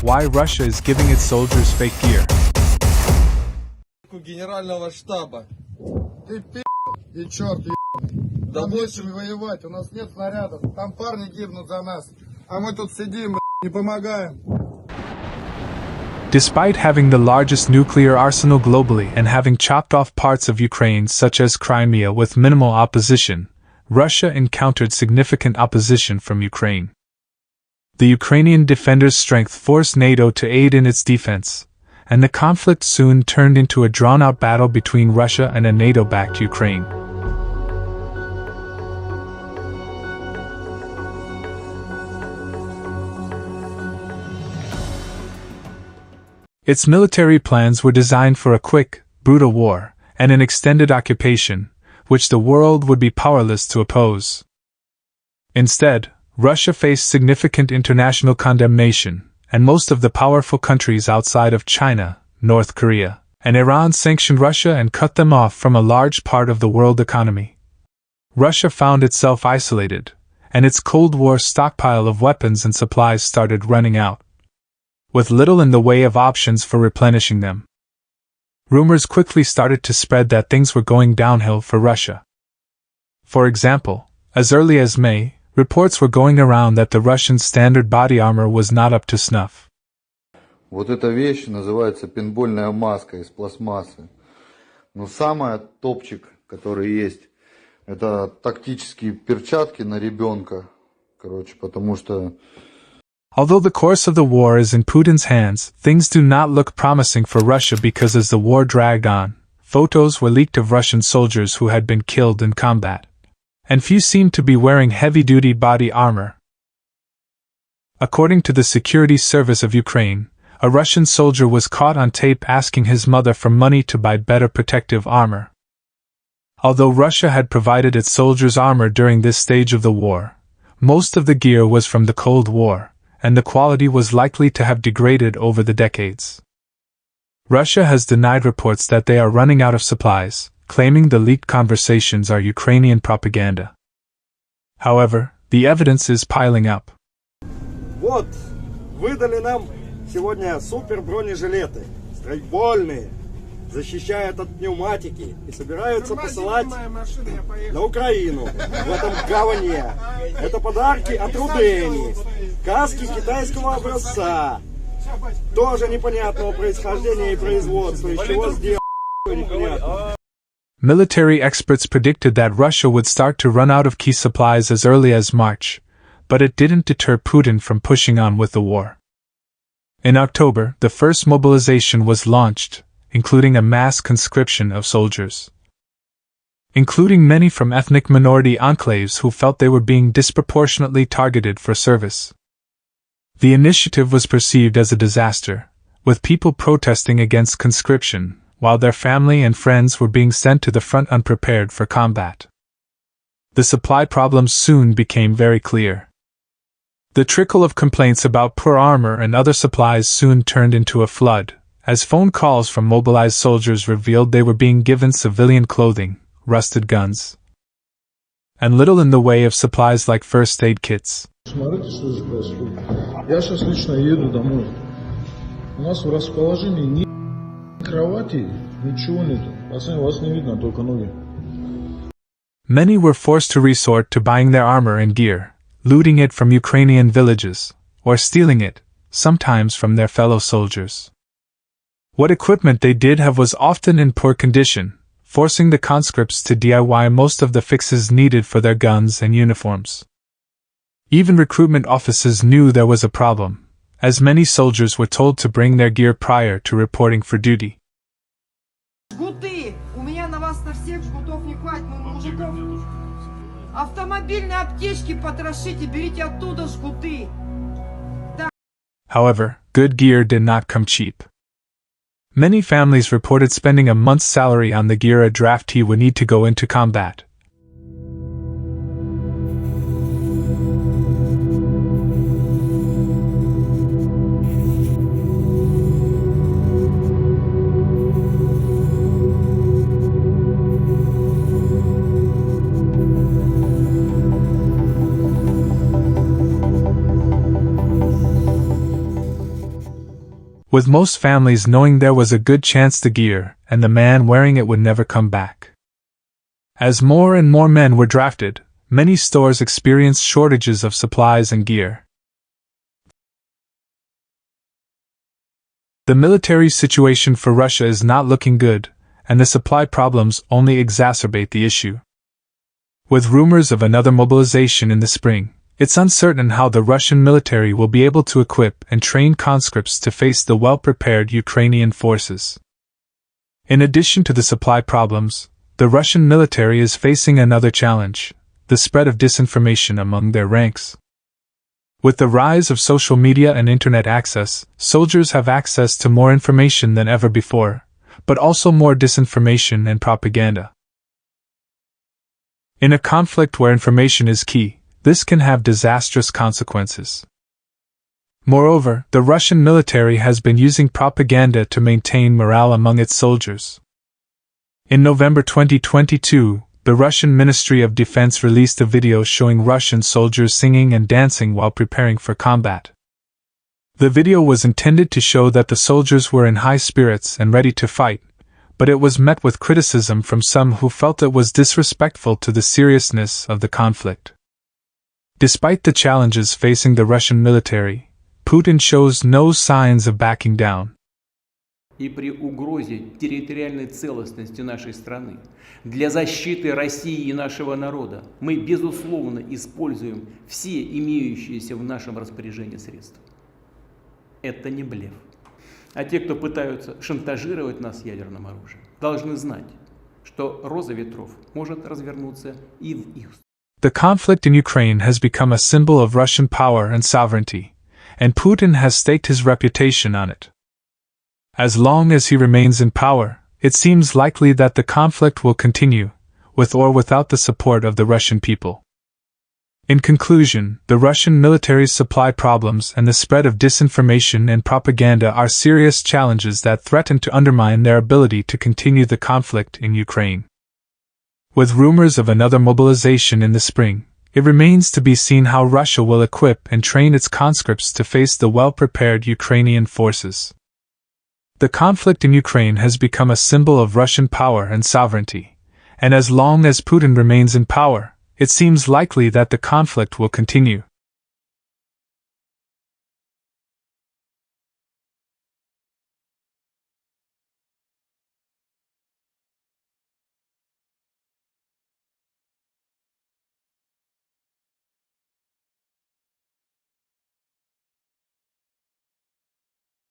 why Russia is giving its soldiers fake gear. Генерального штаба. Ты и черт ебаный. Нам нечем воевать, у нас нет снарядов. Там парни гибнут за нас. А мы тут сидим, не помогаем. Despite having the largest nuclear arsenal globally and having chopped off parts of Ukraine such as Crimea with minimal opposition, Russia encountered significant opposition from Ukraine. The Ukrainian defenders' strength forced NATO to aid in its defense, and the conflict soon turned into a drawn-out battle between Russia and a NATO-backed Ukraine. Its military plans were designed for a quick, brutal war, and an extended occupation, which the world would be powerless to oppose. Instead, Russia faced significant international condemnation, and most of the powerful countries outside of China, North Korea, and Iran sanctioned Russia and cut them off from a large part of the world economy. Russia found itself isolated, and its Cold War stockpile of weapons and supplies started running out, with little in the way of options for replenishing them. Rumors quickly started to spread that things were going downhill for Russia. For example, as early as May, reports were going around that the Russian standard body armor was not up to snuff. Вот эта вещь называется пейнтбольная маска из пластмассы. Но самая топчик, который есть, это тактические перчатки на ребенка. Потому что Although the course of the war is in Putin's hands, things do not look promising for Russia because as the war dragged on, photos were leaked of Russian soldiers who had been killed in combat, and few seemed to be wearing heavy-duty body armor. According to the Security Service of Ukraine, a Russian soldier was caught on tape asking his mother for money to buy better protective armor. Although Russia had provided its soldiers armor during this stage of the war, most of the gear was from the Cold War, and the quality was likely to have degraded over the decades. Russia has denied reports that they are running out of supplies, claiming the leaked conversations are Ukrainian propaganda. However, the evidence is piling up. Вот, выдали нам сегодня супер бронежилеты, страйкбольные, защищают от пневматики и собираются посылать на Украину в этом говне. Это подарки от Рудени, каски китайского образца, тоже непонятного происхождения и производства, из чего сделано непонятно. Military experts predicted that Russia would start to run out of key supplies as early as March, but it didn't deter Putin from pushing on with the war. In October, the first mobilization was launched, including a mass conscription of soldiers, including many from ethnic minority enclaves who felt they were being disproportionately targeted for service. The initiative was perceived as a disaster, with people protesting against conscription, while their family and friends were being sent to the front unprepared for combat. The supply problems soon became very clear. The trickle of complaints about poor armor and other supplies soon turned into a flood, as phone calls from mobilized soldiers revealed they were being given civilian clothing, rusted guns, and little in the way of supplies like first aid kits. Смотрите, что здесь происходит. Я сейчас лично еду домой. У нас в расположении ни кровати, ничего нету. Пацаны, вас не видно, только ноги. Many were forced to resort to buying their armor and gear, looting it from Ukrainian villages, or stealing it, sometimes from their fellow soldiers. What equipment they did have was often in poor condition, forcing the conscripts to DIY most of the fixes needed for their guns and uniforms. Even recruitment offices knew there was a problem, as many soldiers were told to bring their gear prior to reporting for duty. Жгуты! У меня на вас на всех жгутов не хватит, мужиков. Автомобильные аптечки потрошите, берите оттуда жгуты. However, good gear did not come cheap. Many families reported spending a month's salary on the gear a draftee would need to go into combat. with most families knowing there was a good chance the gear and the man wearing it would never come back. As more and more men were drafted, many stores experienced shortages of supplies and gear. The military situation for Russia is not looking good, and the supply problems only exacerbate the issue. With rumors of another mobilization in the spring, it's uncertain how the Russian military will be able to equip and train conscripts to face the well-prepared Ukrainian forces. In addition to the supply problems, the Russian military is facing another challenge: the spread of disinformation among their ranks. With the rise of social media and internet access, soldiers have access to more information than ever before, but also more disinformation and propaganda. In a conflict where information is key, this can have disastrous consequences. Moreover, the Russian military has been using propaganda to maintain morale among its soldiers. In November 2022, the Russian Ministry of Defense released a video showing Russian soldiers singing and dancing while preparing for combat. The video was intended to show that the soldiers were in high spirits and ready to fight, but it was met with criticism from some who felt it was disrespectful to the seriousness of the conflict. Despite the challenges facing the Russian military, Putin shows no signs of backing down. И при угрозе территориальной целостности нашей страны, для защиты России и нашего народа, мы, безусловно, используем все имеющиеся в нашем распоряжении средства. Это не блеф. А те, кто пытаются шантажировать нас ядерным оружием, должны знать, что роза ветров может развернуться и в их сторону. The conflict in Ukraine has become a symbol of Russian power and sovereignty, and Putin has staked his reputation on it. As long as he remains in power, it seems likely that the conflict will continue, with or without the support of the Russian people. In conclusion, the Russian military's supply problems and the spread of disinformation and propaganda are serious challenges that threaten to undermine their ability to continue the conflict in Ukraine. With rumors of another mobilization in the spring, it remains to be seen how Russia will equip and train its conscripts to face the well-prepared Ukrainian forces. The conflict in Ukraine has become a symbol of Russian power and sovereignty, and as long as Putin remains in power, it seems likely that the conflict will continue.